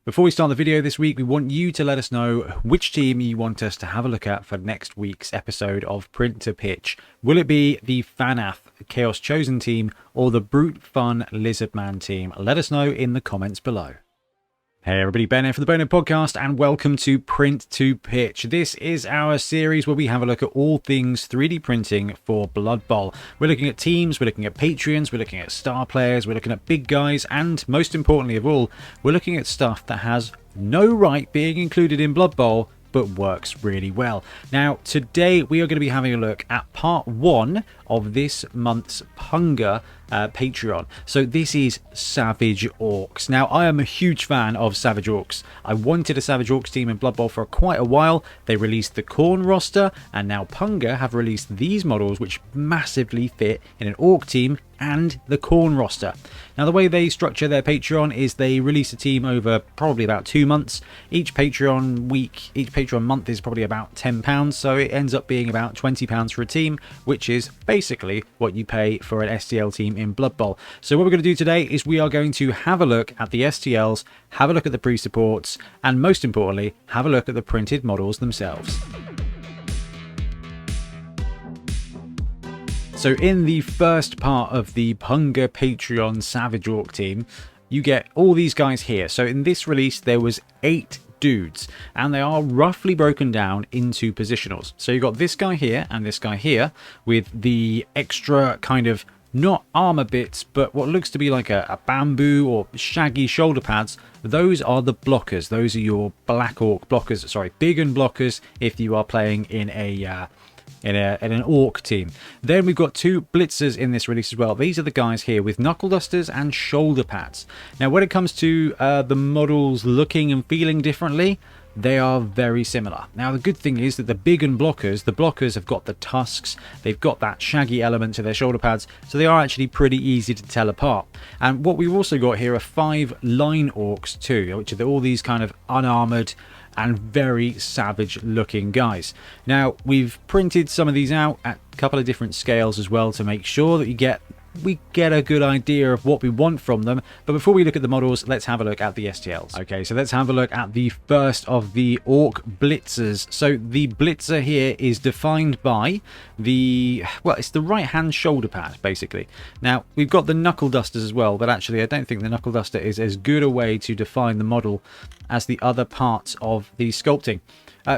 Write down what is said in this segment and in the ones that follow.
Before we start the video this week, we want you to let us know which team you want us to have a look at for next week's episode of Print to Pitch. Will it be the Fanath Chaos Chosen team or the Brute Fun Lizardman team? Let us know in the comments below. Hey everybody, Ben here for the Bonehead podcast and welcome to Print to Pitch. This is our series where we have a look at all things 3D printing for Blood Bowl. We're looking at teams, we're looking at Patreons, we're looking at star players, we're looking at big guys, and most importantly of all, we're looking at stuff that has no right being included in Blood Bowl, but works really well. Now, today we are going to be having a look at part 1 of this month's Punga Patreon. So this is Savage Orcs. Now, I am a huge fan of Savage Orcs. I wanted a Savage Orcs team in Blood Bowl for quite a while. They released the Corn roster, and now Punga have released these models which massively fit in an Orc team and the Corn roster. Now, the way they structure their Patreon is they release a team over probably about 2 months. Each Patreon month is probably about £10, so it ends up being about £20 for a team, which is basically what you pay for an STL team in Blood Bowl. So what we're going to do today is we are going to have a look at the STLs, have a look at the pre-supports, and most importantly, have a look at the printed models themselves. So in the first part of the Punga Patreon Savage Orc team, you get all these guys here. So in this release, there was 8 dudes, and they are roughly broken down into positionals. So you've got this guy here and this guy here with the extra kind of not armor bits, but what looks to be like a bamboo or shaggy shoulder pads. Those are the blockers. Those are your Black Orc blockers. Sorry, big and blockers if you are playing in an Orc team. Then we've got 2 blitzers in this release as well. These are the guys here with knuckle dusters and shoulder pads. Now, when it comes to the models looking and feeling differently, they are very similar. Now, the good thing is that the blockers have got the tusks, they've got that shaggy element to their shoulder pads, so they are actually pretty easy to tell apart. And what we've also got here are 5 line orcs too, which are all these kind of unarmored and very savage looking guys. Now, we've printed some of these out at a couple of different scales as well to make sure that we get a good idea of what we want from them. But before we look at the models, let's have a look at the STLs. Okay, so let's have a look at the first of the Orc Blitzers. So the Blitzer here is defined by it's the right hand shoulder pad, basically. Now, we've got the knuckle dusters as well, but actually I don't think the knuckle duster is as good a way to define the model as the other parts of the sculpting.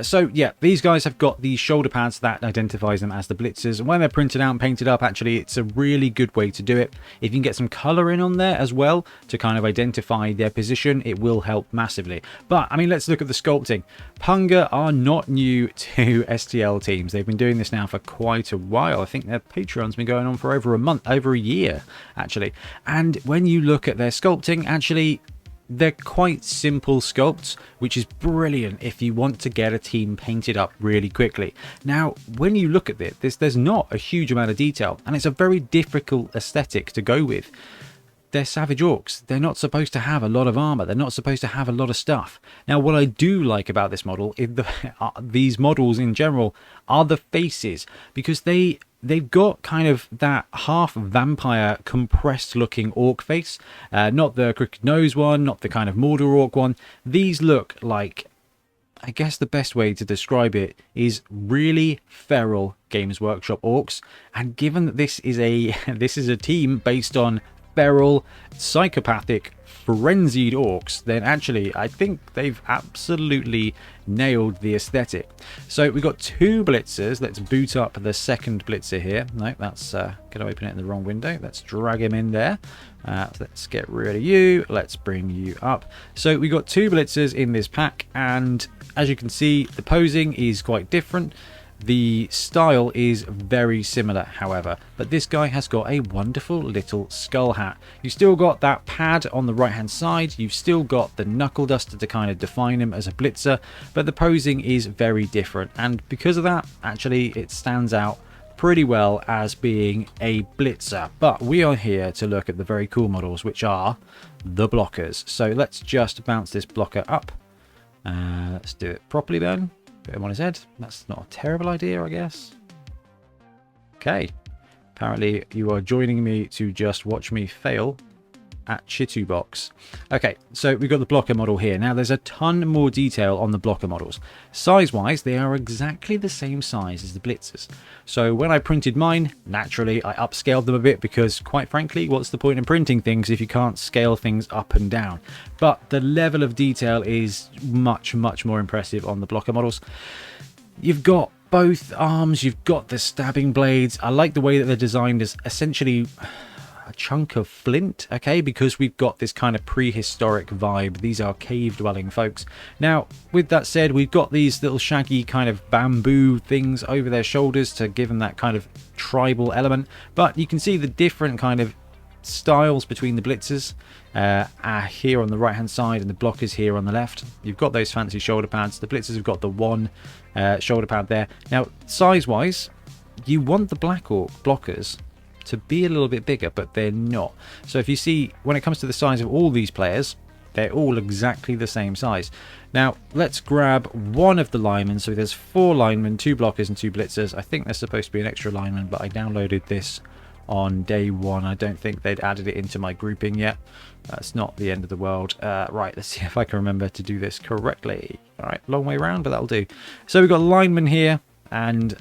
So yeah, these guys have got the shoulder pads that identifies them as the blitzers, and when they're printed out and painted up, actually it's a really good way to do it. If you can get some color in on there as well to kind of identify their position, it will help massively. But I mean, let's look at the sculpting. Punga are not new to STL teams. They've been doing this now for quite a while. I think their Patreon's been going on for over a year actually. And when you look at their sculpting, actually they're quite simple sculpts, which is brilliant if you want to get a team painted up really quickly. Now, when you look at this, there's not a huge amount of detail, and it's a very difficult aesthetic to go with. They're Savage Orcs. They're not supposed to have a lot of armor. They're not supposed to have a lot of stuff. Now, what I do like about this model is these models in general are the faces, because they've got kind of that half vampire compressed looking orc face, not the crooked nose one, not the kind of Mordor orc one. These look like, I guess the best way to describe it is really feral Games Workshop orcs. And given that this is a team based on feral, psychopathic, frenzied orcs, then actually I think they've absolutely nailed the aesthetic. So we've got 2 blitzers. Let's boot up the second blitzer here. No, that's going to open it in the wrong window. Let's drag him in there. Let's get rid of you. Let's bring you up. So we've got 2 blitzers in this pack, and as you can see, the posing is quite different. The style is very similar, however, but this guy has got a wonderful little skull hat. You've still got that pad on the right hand side, you've still got the knuckle duster to kind of define him as a blitzer, but the posing is very different, and because of that, actually it stands out pretty well as being a blitzer. But we are here to look at the very cool models, which are the blockers. So let's just bounce this blocker up. Let's do it properly then. Put him on his head. That's not a terrible idea, I guess. Okay. Apparently you are joining me to just watch me fail at Chitubox. Okay, so we've got the blocker model here. Now there's a ton more detail on the blocker models. Size-wise, they are exactly the same size as the Blitzers. So when I printed mine, naturally I upscaled them a bit because, quite frankly, what's the point in printing things if you can't scale things up and down? But the level of detail is much, much more impressive on the blocker models. You've got both arms, you've got the stabbing blades. I like the way that they're designed as essentially a chunk of flint, okay, because we've got this kind of prehistoric vibe. These are cave dwelling folks. Now, with that said, we've got these little shaggy kind of bamboo things over their shoulders to give them that kind of tribal element, but you can see the different kind of styles between the Blitzers here on the right hand side and the blockers here on the left. You've got those fancy shoulder pads. The Blitzers have got the one shoulder pad there. Now, size wise, you want the Black Orc blockers to be a little bit bigger, but they're not. So if you see, when it comes to the size of all these players, they're all exactly the same size. Now let's grab one of the linemen. So there's 4 linemen, 2 blockers and 2 Blitzers. I think there's supposed to be an extra lineman, but I downloaded this on day 1. I don't think they'd added it into my grouping yet. That's not the end of the world. Right, let's see if I can remember to do this correctly. All right, long way around, but that'll do. So we've got linemen here, and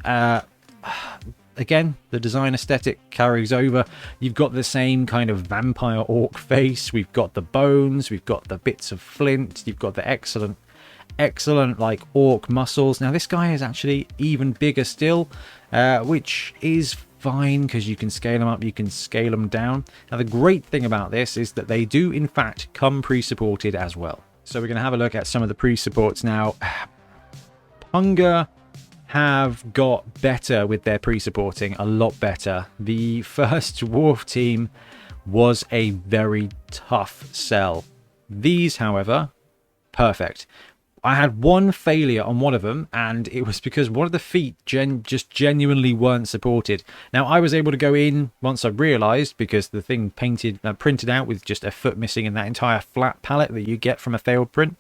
again, the design aesthetic carries over. You've got the same kind of vampire orc face. We've got the bones. We've got the bits of flint. You've got the excellent like orc muscles. Now this guy is actually even bigger still, which is fine because you can scale them up, you can scale them down. Now the great thing about this is that they do in fact come pre-supported as well. So we're going to have a look at some of the pre-supports now. Punga have got better with their pre-supporting, a lot better. The first Dwarf team was a very tough sell. These, however, perfect. I had one failure on one of them, and it was because one of the feet just genuinely weren't supported. Now, I was able to go in once I realised, because the thing printed out with just a foot missing in that entire flat palette that you get from a failed print.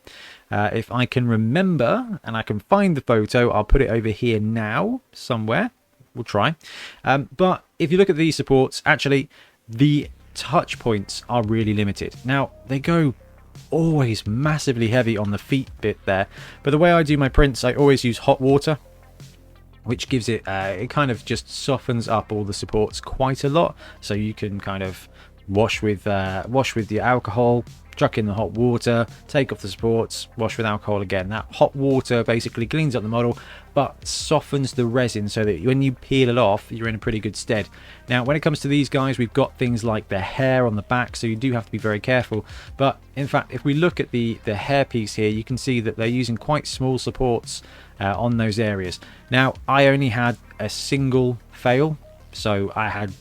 If I can remember, and I can find the photo, I'll put it over here now, somewhere. We'll try. But if you look at these supports, actually, the touch points are really limited. Now, they go always massively heavy on the feet bit there, but the way I do my prints, I always use hot water, which gives it it kind of just softens up all the supports quite a lot. So you can kind of wash with the alcohol, chuck in the hot water, take off the supports, wash with alcohol again. That hot water basically cleans up the model but softens the resin so that when you peel it off, you're in a pretty good stead. Now when it comes to these guys, we've got things like the hair on the back, so you do have to be very careful. But in fact, if we look at the hair piece here, you can see that they're using quite small supports on those areas. Now I only had a single fail, so I had,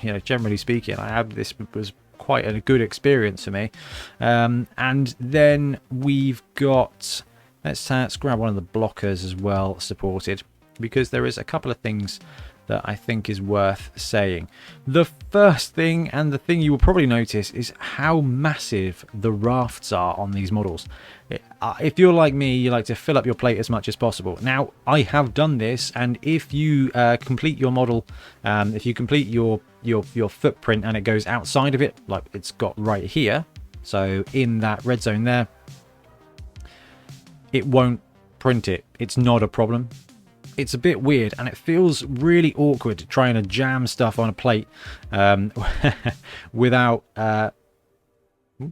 you know, generally speaking, this was quite a good experience for me. And then we've got, let's grab one of the blockers as well supported, because there is a couple of things that I think is worth saying. The first thing, and the thing you will probably notice, is how massive the rafts are on these models. If you're like me, you like to fill up your plate as much as possible. Now, I have done this, and if you complete your model, if you complete your footprint and it goes outside of it, like it's got right here, so in that red zone there, it won't print it. It's not a problem. It's a bit weird, and it feels really awkward trying to jam stuff on a plate without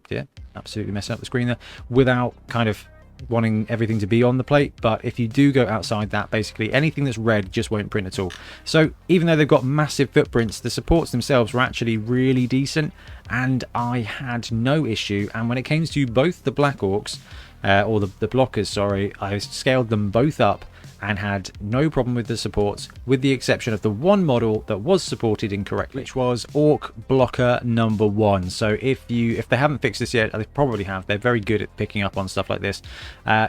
yeah, absolutely messing up the screen there, without kind of wanting everything to be on the plate. But if you do go outside that, basically anything that's red just won't print at all. So even though they've got massive footprints, the supports themselves were actually really decent, and I had no issue. And when it came to both the Black Orcs, or the blockers, sorry, I scaled them both up and had no problem with the supports, with the exception of the one model that was supported incorrectly, which was Orc Blocker number 1. So if they haven't fixed this yet, they probably have. They're very good at picking up on stuff like this.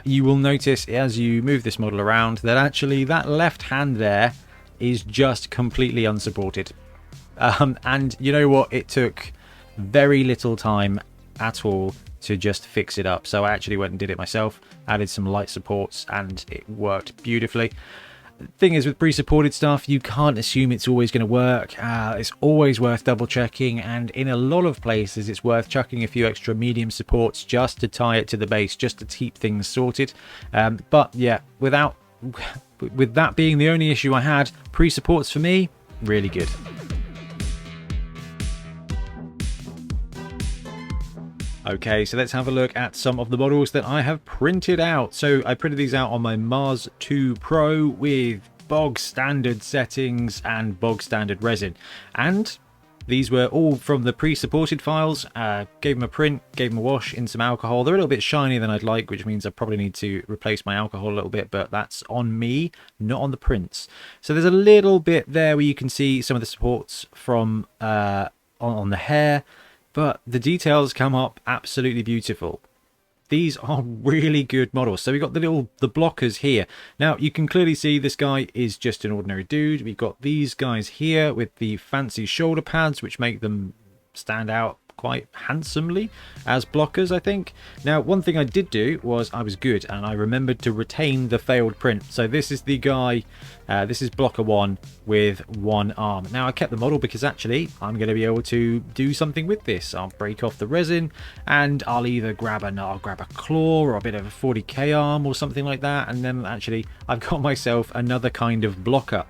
You will notice as you move this model around that actually that left hand there is just completely unsupported. And you know what? It took very little time at all to just fix it up. So I actually went and did it myself, added some light supports, and it worked beautifully. Thing is, with pre-supported stuff, you can't assume it's always going to work. It's always worth double checking, and in a lot of places it's worth chucking a few extra medium supports just to tie it to the base, just to keep things sorted. But yeah, with that being the only issue I had, pre-supports for me, really good. Okay, so let's have a look at some of the models that I have printed out. So I printed these out on my Mars 2 Pro with bog standard settings and bog standard resin. And these were all from the pre-supported files. Gave them a print, gave them a wash in some alcohol. They're a little bit shinier than I'd like, which means I probably need to replace my alcohol a little bit, but that's on me, not on the prints. So there's a little bit there where you can see some of the supports from on the hair, but the details come up absolutely beautiful. These are really good models. So we've got the blockers here. Now you can clearly see this guy is just an ordinary dude. We've got these guys here with the fancy shoulder pads, which make them stand out quite handsomely as blockers, I think. Now, one thing I did do was I was good and I remembered to retain the failed print. So this is the guy, this is blocker 1 with one arm. Now I kept the model because actually I'm going to be able to do something with this. I'll break off the resin and I'll either grab a claw or a bit of a 40k arm or something like that, and then actually I've got myself another kind of blocker.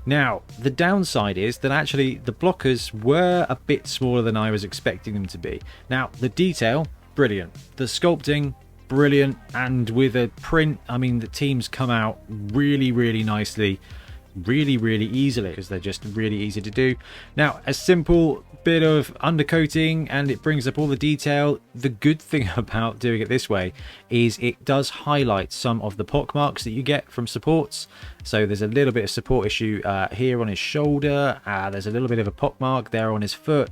Now, the downside is that actually the blockers were a bit smaller than I was expecting them to be. Now, the detail, brilliant. The sculpting, brilliant. And with a print, I mean, the teams come out really, really nicely, really, really easily, because they're just really easy to do. Now, a simple bit of undercoating and it brings up all the detail. The good thing about doing it this way is it does highlight some of the pock marks that you get from supports. So there's a little bit of support issue here on his shoulder. There's a little bit of a pock mark there on his foot,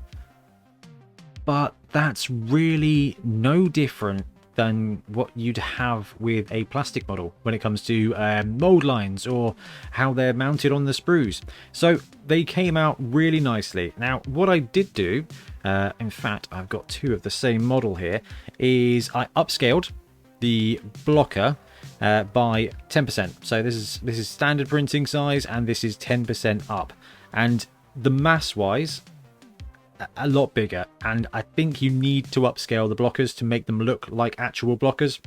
but that's really no different than what you'd have with a plastic model when it comes to mold lines or how they're mounted on the sprues. So they came out really nicely. Now, what I did do, in fact, I've got two of the same model here, is I upscaled the blocker by 10%. So this is standard printing size, and this is 10% up. And the mass wise, a lot bigger, and I think you need to upscale the blockers to make them look like actual blockers.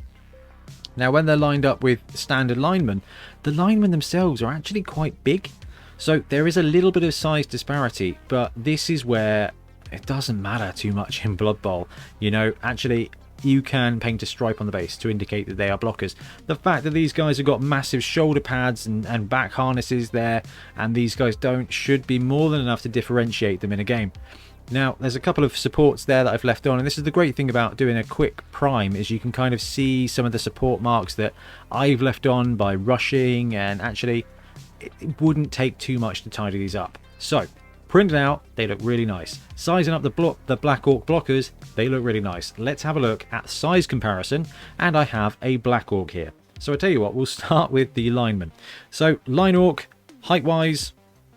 Now, when they're lined up with standard linemen, the linemen themselves are actually quite big, so there is a little bit of size disparity, but this is where it doesn't matter too much in Blood Bowl. You know, actually you can paint a stripe on the base to indicate that they are blockers. The fact that these guys have got massive shoulder pads and back harnesses there, and these guys don't, should be more than enough to differentiate them in a game. Now, there's a couple of supports there that I've left on, and this is the great thing about doing a quick prime, is you can kind of see some of the support marks that I've left on by rushing, and actually it wouldn't take too much to tidy these up. So, printed out, they look really nice. Sizing up the Black Orc blockers, they look really nice. Let's have a look at size comparison, and I have a Black Orc here. So I tell you what, we'll start with the lineman. So, Line Orc, height-wise,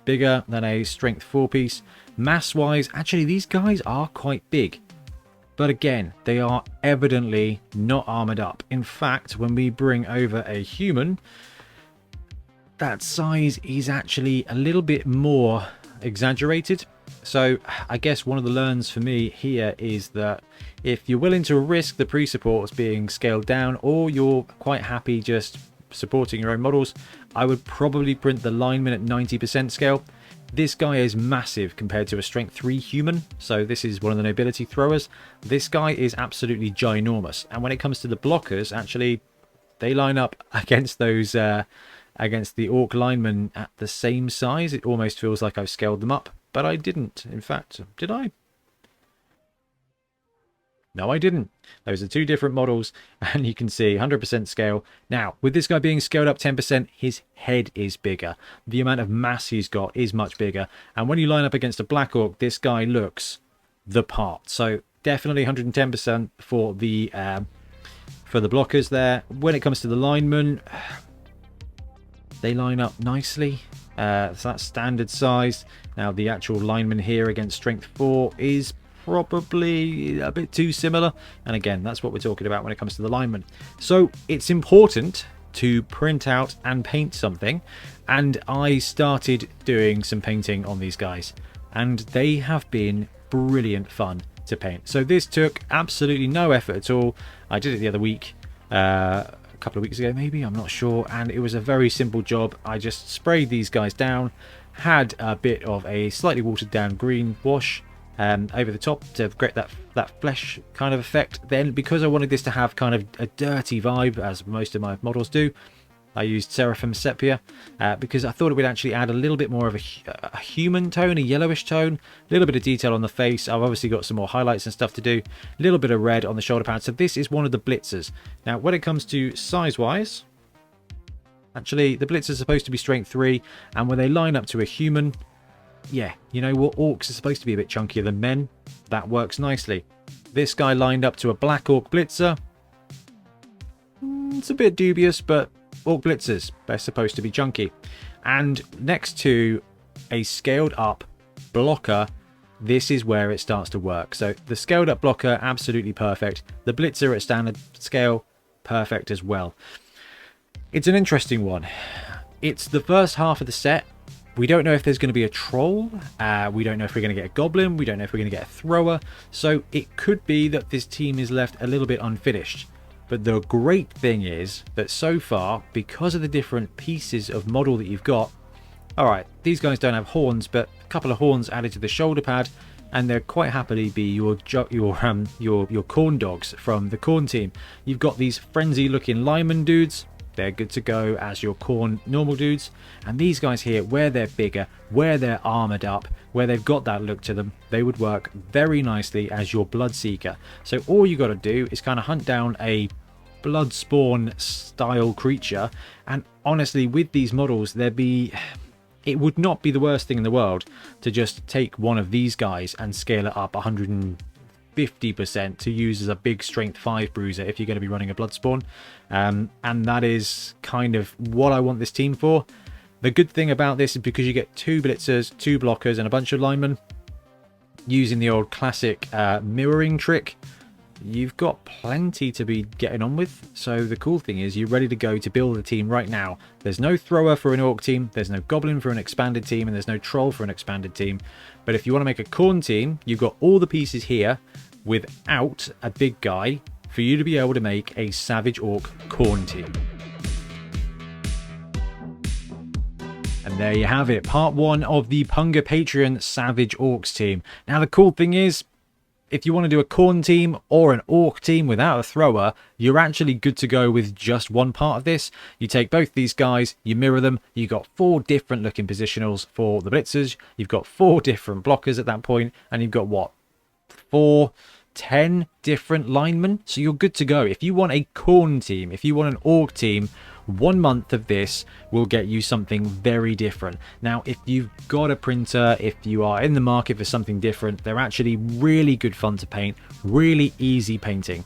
bigger than a strength 4-piece. Mass-wise, actually these guys are quite big, but again, they are evidently not armored up. In fact, when we bring over a human, that size is actually a little bit more exaggerated. So I guess one of the learns for me here is that if you're willing to risk the pre-supports being scaled down, or you're quite happy just supporting your own models, I would probably print the lineman at 90% scale. This guy is massive compared to a strength 3 human, so this is one of the nobility throwers. This guy is absolutely ginormous, and when it comes to the blockers, actually they line up against those against the Orc linemen at the same size. It almost feels like I've scaled them up, but I didn't. In fact, did I? No, I didn't. Those are two different models, and you can see 100% scale. Now, with this guy being scaled up 10%, his head is bigger. The amount of mass he's got is much bigger. And when you line up against a Black Orc, this guy looks the part. So definitely 110% for the blockers there. When it comes to the linemen, they line up nicely. So that's standard size. Now, the actual lineman here against strength 4 is probably a bit too similar, and again, that's what we're talking about when it comes to the lineman. So it's important to print out and paint something, and I started doing some painting on these guys, and they have been brilliant fun to paint. So this took absolutely no effort at all. I did it the other week, a couple of weeks ago maybe, I'm not sure, and it was a very simple job. I just sprayed these guys down, had a bit of a slightly watered down green wash over the top to create that flesh kind of effect. Then, because I wanted this to have kind of a dirty vibe, as most of my models do, I used Seraphim Sepia because I thought it would actually add a little bit more of a human tone, a yellowish tone, a little bit of detail on the face. I've obviously got some more highlights and stuff to do, a little bit of red on the shoulder pad. So this is one of the blitzers. Now, when it comes to size-wise, actually, the blitzers are supposed to be strength 3, and when they line up to a human, yeah, you know what, orcs are supposed to be a bit chunkier than men. That works nicely. This guy lined up to a black orc blitzer. It's a bit dubious, but orc blitzers, they're supposed to be chunky. And next to a scaled up blocker, this is where it starts to work. So the scaled up blocker, absolutely perfect. The blitzer at standard scale, perfect as well. It's an interesting one. It's the first half of the set. We don't know if there's going to be a troll. We don't know if we're going to get a goblin. We don't know if we're going to get a thrower. So it could be that this team is left a little bit unfinished. But the great thing is that so far, because of the different pieces of model that you've got, alright, these guys don't have horns, but a couple of horns added to the shoulder pad, and they'll quite happily be your corn dogs from the corn team. You've got these frenzy looking lineman dudes. They're good to go as your corn normal dudes. And these guys here, where they're bigger, where they're armored up, where they've got that look to them, they would work very nicely as your Bloodseeker. So all you got to do is kind of hunt down a Bloodspawn style creature, and honestly, with these models, it would not be the worst thing in the world to just take one of these guys and scale it up 150% to use as a big strength 5 bruiser if you're going to be running a Bloodspawn. And that is kind of what I want this team for. The good thing about this is because you get 2 blitzers, 2 blockers, and a bunch of linemen using the old classic mirroring trick, you've got plenty to be getting on with. So the cool thing is you're ready to go to build a team right now. There's no thrower for an orc team, there's no goblin for an expanded team, and there's no troll for an expanded team. But if you want to make a corn team, you've got all the pieces here without a big guy for you to be able to make a savage orc corn team. And there you have it, part 1 of the Punga Patreon Savage Orcs team. Now the cool thing is, if you want to do a corn team or an orc team without a thrower, you're actually good to go with just one part of this. You take both these guys, you mirror them, you've got 4 different looking positionals for the blitzers, you've got 4 different blockers at that point, and you've got what? 10 different linemen? So you're good to go. If you want a corn team, if you want an orc team, 1 month of this will get you something very different. Now, if you've got a printer, if you are in the market for something different, they're actually really good fun to paint, really easy painting.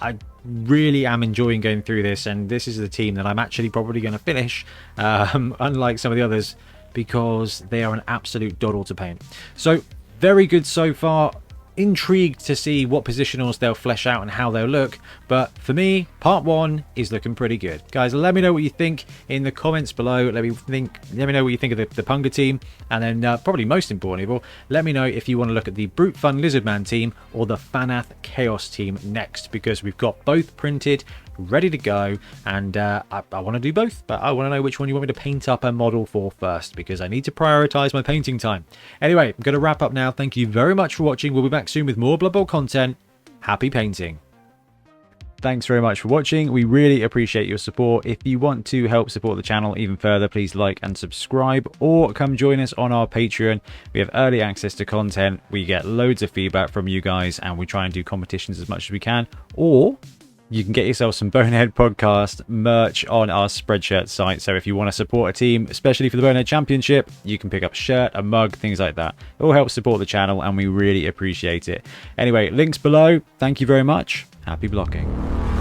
I really am enjoying going through this, and this is the team that I'm actually probably going to finish, unlike some of the others, because they are an absolute doddle to paint. So very good so far. Intrigued to see what positionals they'll flesh out and how they'll look, but for me, part 1 is looking pretty good. Guys, let me know what you think in the comments below. Let me know what you think of the Punga team, and then probably most importantly, let me know if you want to look at the Brute Fun Lizardman team or the Fanath Chaos team next, because we've got both printed, ready to go, and I want to do both, but I want to know which one you want me to paint up a model for first, because I need to prioritize my painting time. Anyway, I'm going to wrap up now. Thank you very much for watching. We'll be back soon with more Blood Bowl content. Happy painting. Thanks very much for watching. We really appreciate your support. If you want to help support the channel even further, please like and subscribe, or come join us on our Patreon. We have early access to content, we get loads of feedback from you guys, and we try and do competitions as much as we can. Or you can get yourself some Bonehead podcast merch on our Spreadshirt site. So if you want to support a team, especially for the Bonehead Championship, you can pick up a shirt, a mug, things like that. It all helps support the channel, and we really appreciate it. Anyway, links below. Thank you very much. Happy blocking.